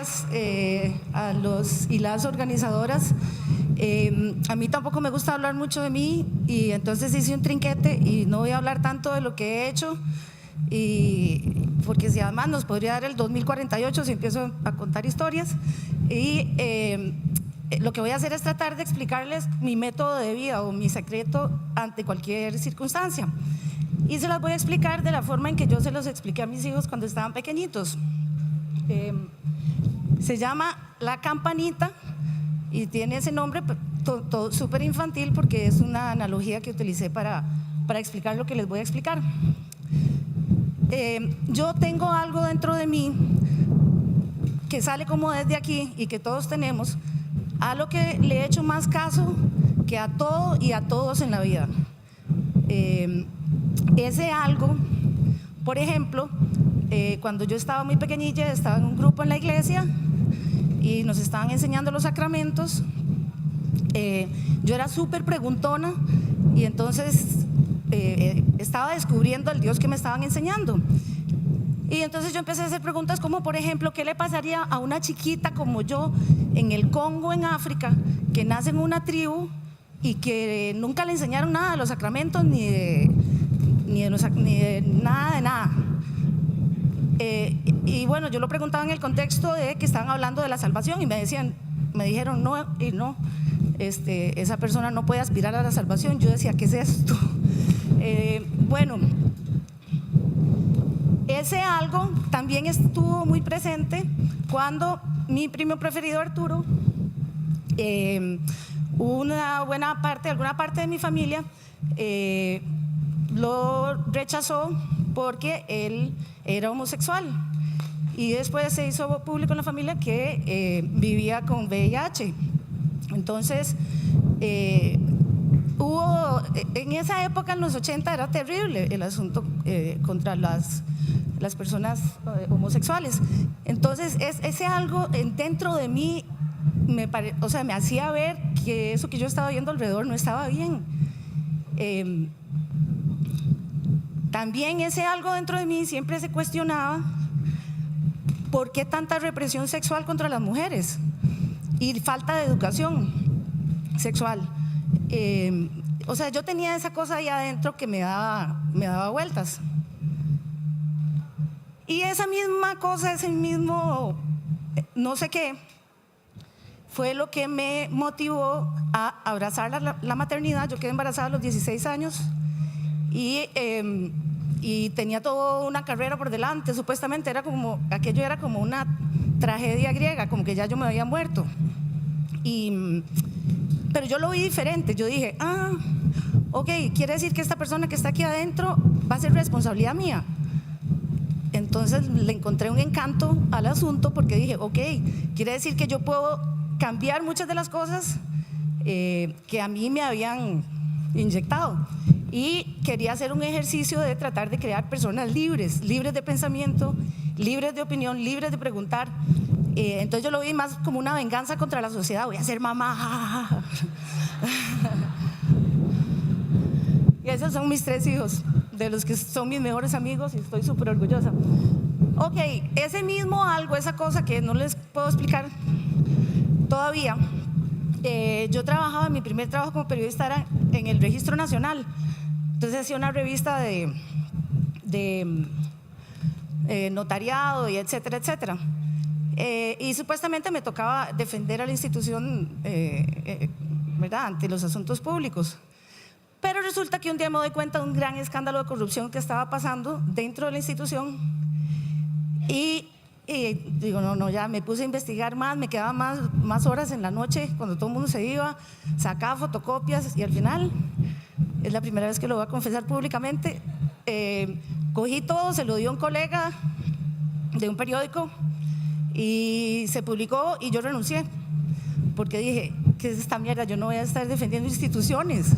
gracias a los y las organizadoras. A mí tampoco me gusta hablar mucho de mí y entonces hice un trinquete y no voy a hablar tanto de lo que he hecho, y porque si además nos podría dar el 2048 si empiezo a contar historias. Y lo que voy a hacer es tratar de explicarles mi método de vida o mi secreto ante cualquier circunstancia, y se las voy a explicar de la forma en que yo se los expliqué a mis hijos cuando estaban pequeñitos. Se llama La Campanita y tiene ese nombre súper infantil porque es una analogía que utilicé para explicar lo que les voy a explicar. Yo tengo algo dentro de mí que sale como desde aquí y que todos tenemos, a lo que le he hecho más caso que a todo y a todos en la vida. Ese algo, por ejemplo, cuando yo estaba muy pequeñilla, estaba en un grupo en la iglesia y nos estaban enseñando los sacramentos. Yo era súper preguntona y entonces estaba descubriendo al Dios que me estaban enseñando. Y entonces yo empecé a hacer preguntas como, por ejemplo, ¿qué le pasaría a una chiquita como yo en el Congo, en África, que nace en una tribu y que nunca le enseñaron nada de los sacramentos ni de nada? Y bueno, yo lo preguntaba en el contexto de que estaban hablando de la salvación y me dijeron no, esa persona no puede aspirar a la salvación. Yo decía, ¿qué es esto? Bueno, ese algo también estuvo muy presente cuando mi primo preferido Arturo, alguna parte de mi familia lo rechazó porque él era homosexual, y después se hizo público en la familia que vivía con VIH. Entonces en esa época, en los 80, era terrible el asunto contra las personas homosexuales. Entonces ese algo dentro de mí me hacía ver que eso que yo estaba viendo alrededor no estaba bien. También ese algo dentro de mí siempre se cuestionaba por qué tanta represión sexual contra las mujeres y falta de educación sexual. Yo tenía esa cosa ahí adentro que me daba vueltas. Y esa misma cosa, ese mismo no sé qué, fue lo que me motivó a abrazar la maternidad. Yo quedé embarazada a los 16 años y tenía toda una carrera por delante. Supuestamente aquello era como una tragedia griega, como que ya yo me había muerto. Pero yo lo vi diferente. Yo dije, ok, quiere decir que esta persona que está aquí adentro va a ser responsabilidad mía. Entonces le encontré un encanto al asunto porque dije, ok, quiere decir que yo puedo cambiar muchas de las cosas que a mí me habían inyectado. Y quería hacer un ejercicio de tratar de crear personas libres de pensamiento, libres de opinión, libres de preguntar. Entonces yo lo vi más como una venganza contra la sociedad. Voy a ser mamá. Y esos son mis 3 hijos, de los que son mis mejores amigos, y estoy súper orgullosa. Ok, ese mismo algo, esa cosa que no les puedo explicar todavía. Yo trabajaba, mi primer trabajo como periodista era en el Registro Nacional. Entonces hacía una revista de notariado y etcétera, etcétera. Y supuestamente me tocaba defender a la institución, ¿verdad?, ante los asuntos públicos. Pero resulta que un día me doy cuenta de un gran escándalo de corrupción que estaba pasando dentro de la institución y digo, no, ya me puse a investigar más, me quedaba más horas en la noche cuando todo el mundo se iba, sacaba fotocopias y al final, es la primera vez que lo voy a confesar públicamente, cogí todo, se lo dio a un colega de un periódico y se publicó y yo renuncié porque dije, ¿qué es esta mierda? Yo no voy a estar defendiendo instituciones.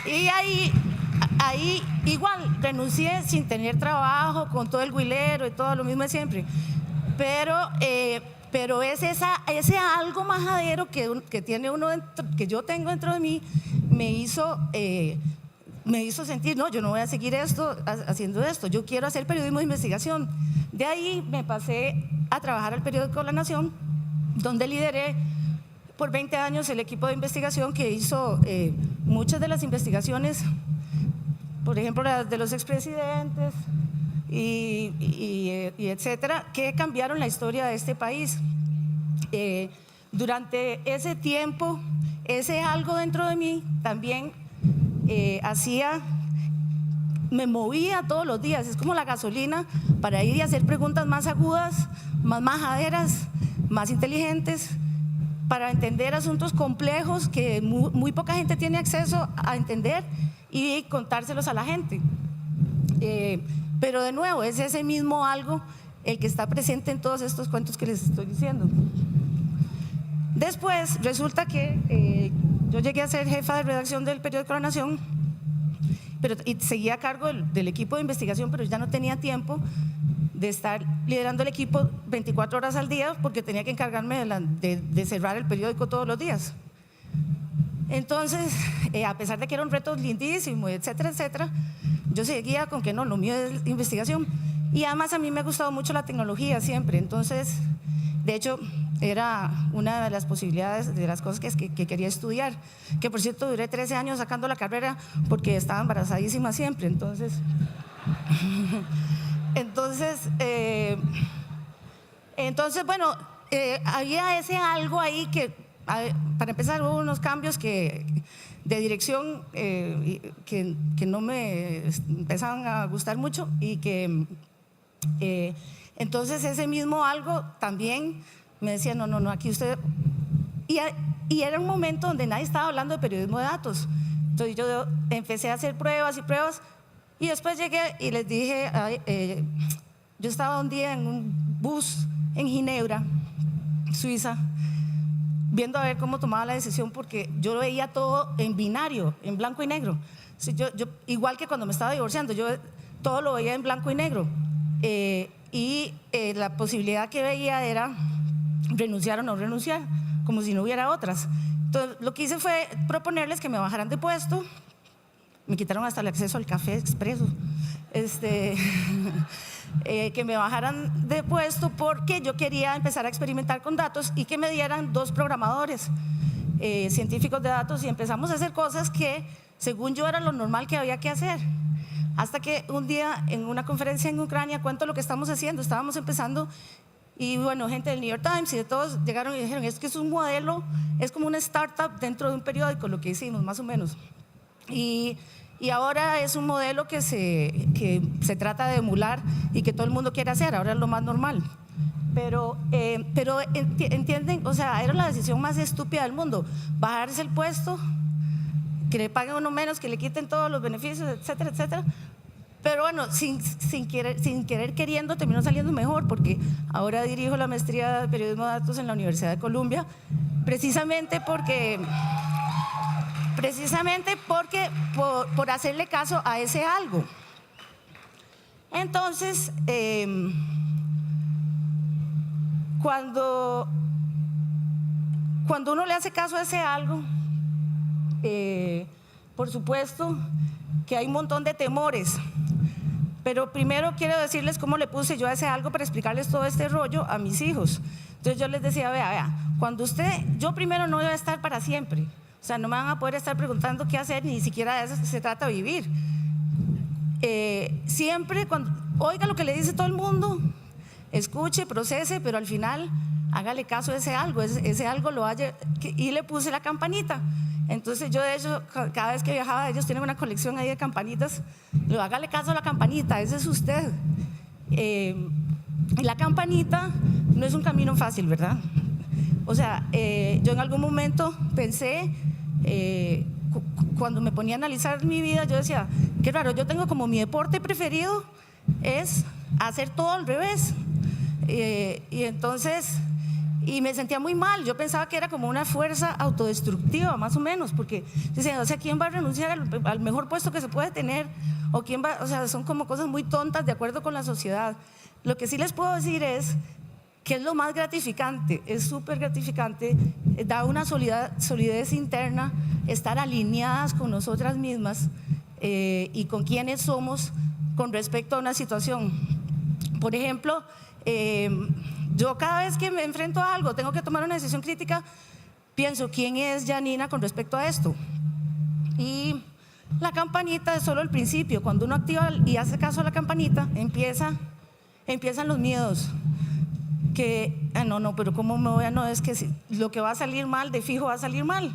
Y ahí igual renuncié sin tener trabajo, con todo el huilero y todo lo mismo de siempre. Pero es ese algo majadero que tiene uno dentro, que yo tengo dentro de mí, me hizo me hizo sentir, no, yo no voy a seguir haciendo esto, yo quiero hacer periodismo de investigación. De ahí me pasé a trabajar al periódico La Nación, donde lideré por 20 años el equipo de investigación que hizo muchas de las investigaciones, por ejemplo, las de los expresidentes y etcétera, que cambiaron la historia de este país. Durante ese tiempo, ese algo dentro de mí también me movía todos los días, es como la gasolina para ir y hacer preguntas más agudas, más majaderas, más inteligentes, para entender asuntos complejos que muy poca gente tiene acceso a entender y contárselos a la gente. Pero de nuevo, es ese mismo algo el que está presente en todos estos cuentos que les estoy diciendo. Después resulta que yo llegué a ser jefa de redacción del periódico La Nación, y seguía a cargo del equipo de investigación, pero ya no tenía tiempo de estar liderando el equipo 24 horas al día porque tenía que encargarme de cerrar el periódico todos los días. Entonces, a pesar de que era un reto lindísimo, etcétera, etcétera, yo seguía con que no, lo mío es investigación. Y además a mí me ha gustado mucho la tecnología siempre, entonces, de hecho, era una de las posibilidades, de las cosas que quería estudiar, que por cierto duré 13 años sacando la carrera porque estaba embarazadísima siempre, entonces bueno, había ese algo ahí que, para empezar, hubo unos cambios de dirección que no me empezaban a gustar mucho y que entonces ese mismo algo también me decía, no, aquí usted… Y era un momento donde nadie estaba hablando de periodismo de datos. Entonces yo empecé a hacer pruebas y después llegué y les dije, yo estaba un día en un bus en Ginebra, Suiza, viendo a ver cómo tomaba la decisión porque yo lo veía todo en binario, en blanco y negro. Igual que cuando me estaba divorciando, yo todo lo veía en blanco y negro. La posibilidad que veía era renunciar o no renunciar, como si no hubiera otras. Entonces lo que hice fue proponerles que me bajaran de puesto, me quitaron hasta el acceso al café expreso, que me bajaran de puesto porque yo quería empezar a experimentar con datos y que me dieran 2 programadores científicos de datos y empezamos a hacer cosas que según yo era lo normal que había que hacer. Hasta que un día en una conferencia en Ucrania cuento lo que estamos haciendo, estábamos empezando y bueno, gente del New York Times y de todos llegaron y dijeron, es que es un modelo, es como una startup dentro de un periódico, lo que hicimos más o menos. Y ahora es un modelo que se trata de emular y que todo el mundo quiere hacer, ahora es lo más normal. Pero entienden, o sea, era la decisión más estúpida del mundo, bajarse el puesto, que le paguen uno menos, que le quiten todos los beneficios, etcétera, etcétera. Pero bueno, sin querer queriendo terminó saliendo mejor porque ahora dirijo la maestría de periodismo de datos en la Universidad de Columbia, precisamente por hacerle caso a ese algo. Entonces, cuando uno le hace caso a ese algo, por supuesto que hay un montón de temores, pero primero quiero decirles cómo le puse yo a ese algo para explicarles todo este rollo a mis hijos. Entonces yo les decía, vea, yo primero no voy a estar para siempre, o sea, no me van a poder estar preguntando qué hacer, ni siquiera de eso se trata de vivir. Siempre cuando oiga lo que le dice todo el mundo, escuche, procese, pero al final hágale caso a ese algo lo haya, y le puse la campanita. Entonces yo de hecho cada vez que viajaba ellos tienen una colección ahí de campanitas, hágale caso a la campanita, ese es usted. Y la campanita no es un camino fácil, ¿verdad? O sea, yo en algún momento pensé, cuando me ponía a analizar mi vida, yo decía, qué raro, yo tengo como mi deporte preferido es hacer todo al revés. Y me sentía muy mal, yo pensaba que era como una fuerza autodestructiva más o menos, porque decía, o sea, ¿quién va a renunciar al mejor puesto que se puede tener? O sea, son como cosas muy tontas de acuerdo con la sociedad. Lo que sí les puedo decir es que es lo más gratificante, es súper gratificante, da una solidez interna, estar alineadas con nosotras mismas y con quiénes somos con respecto a una situación. Por ejemplo, yo cada vez que me enfrento a algo, tengo que tomar una decisión crítica, pienso, ¿quién es Janina con respecto a esto? Y la campanita es solo el principio. Cuando uno activa y hace caso a la campanita, empiezan los miedos. Que, no, pero ¿cómo me voy a...? No, es que si, lo que va a salir mal, de fijo va a salir mal.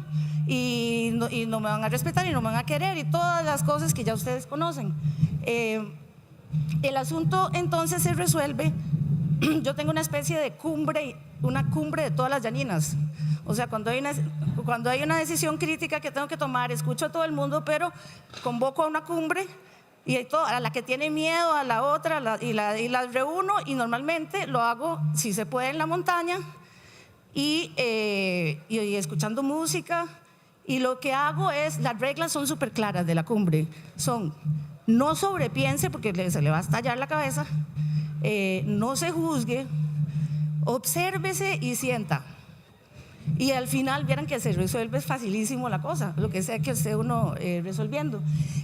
Y no me van a respetar y no me van a querer y todas las cosas que ya ustedes conocen. El asunto entonces se resuelve. Yo tengo una especie de cumbre, una cumbre de todas las Janinas. O sea, cuando hay una decisión crítica que tengo que tomar, escucho a todo el mundo, pero convoco a una cumbre y a la que tiene miedo, a la otra, y las reúno, y normalmente lo hago, si se puede, en la montaña y escuchando música. Y lo que hago es, las reglas son súper claras de la cumbre, son: no sobrepiense porque se le va a estallar la cabeza, no se juzgue, obsérvese y sienta. Y al final vieran que se resuelve facilísimo la cosa, lo que sea que esté uno resolviendo.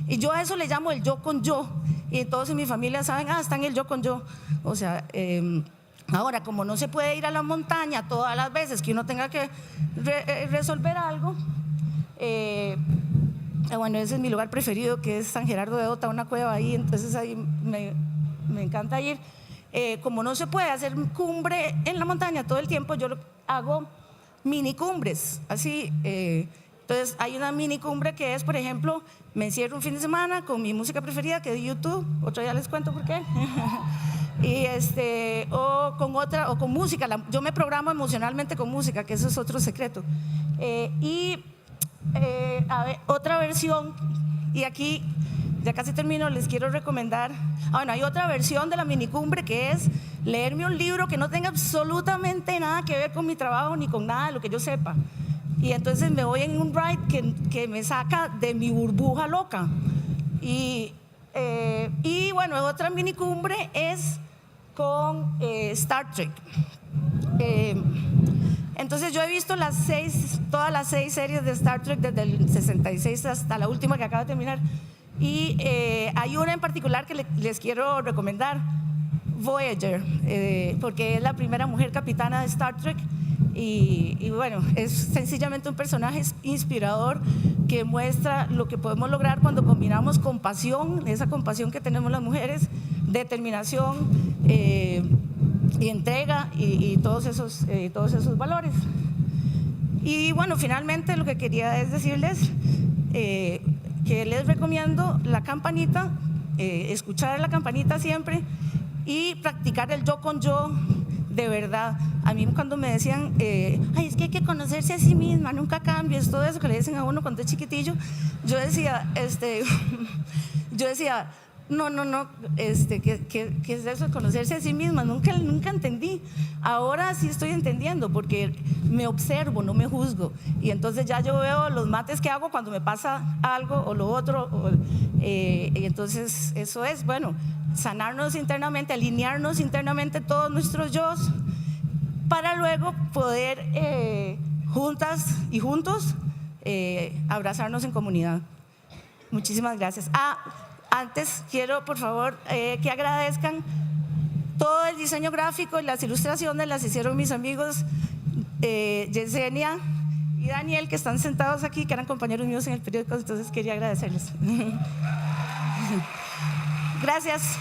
Y yo a eso le llamo el yo con yo. Y todos en mi familia saben, está en el yo con yo. O sea, ahora, como no se puede ir a la montaña todas las veces que uno tenga que resolver algo, bueno, ese es mi lugar preferido, que es San Gerardo de Ota, una cueva ahí, entonces ahí me encanta ir. Como no se puede hacer cumbre en la montaña todo el tiempo, yo hago mini cumbres, así. Entonces hay una mini cumbre que es, por ejemplo, me encierro un fin de semana con mi música preferida, que es de YouTube, otro día les cuento por qué. Y o con música, yo me programo emocionalmente con música, que eso es otro secreto. A ver, otra versión, y aquí ya casi termino, les quiero recomendar. Bueno, hay otra versión de la minicumbre que es leerme un libro que no tenga absolutamente nada que ver con mi trabajo ni con nada de lo que yo sepa. Y entonces me voy en un ride que me saca de mi burbuja loca. Y bueno, otra minicumbre es con Star Trek. Entonces yo he visto todas las 6 series de Star Trek desde el 66 hasta la última que acaba de terminar. Y hay una en particular que les quiero recomendar, Voyager, porque es la primera mujer capitana de Star Trek. Y bueno, es sencillamente un personaje inspirador que muestra lo que podemos lograr cuando combinamos compasión, esa compasión que tenemos las mujeres, determinación y entrega y todos esos valores. Y bueno, finalmente lo que quería es decirles que les recomiendo la campanita, escuchar la campanita siempre y practicar el yo con yo de verdad. A mí cuando me decían, es que hay que conocerse a sí misma, nunca cambies, todo eso que le dicen a uno cuando es chiquitillo, yo decía, no, ¿qué es eso de conocerse a sí misma? Nunca entendí. Ahora sí estoy entendiendo porque me observo, no me juzgo. Y entonces ya yo veo los mates que hago cuando me pasa algo o lo otro. Y entonces eso es, bueno, sanarnos internamente, alinearnos internamente todos nuestros yos para luego poder juntas y juntos abrazarnos en comunidad. Muchísimas gracias. Antes quiero, por favor, que agradezcan todo el diseño gráfico y las ilustraciones las hicieron mis amigos Yesenia y Daniel, que están sentados aquí, que eran compañeros míos en el periódico, entonces quería agradecerles. Gracias.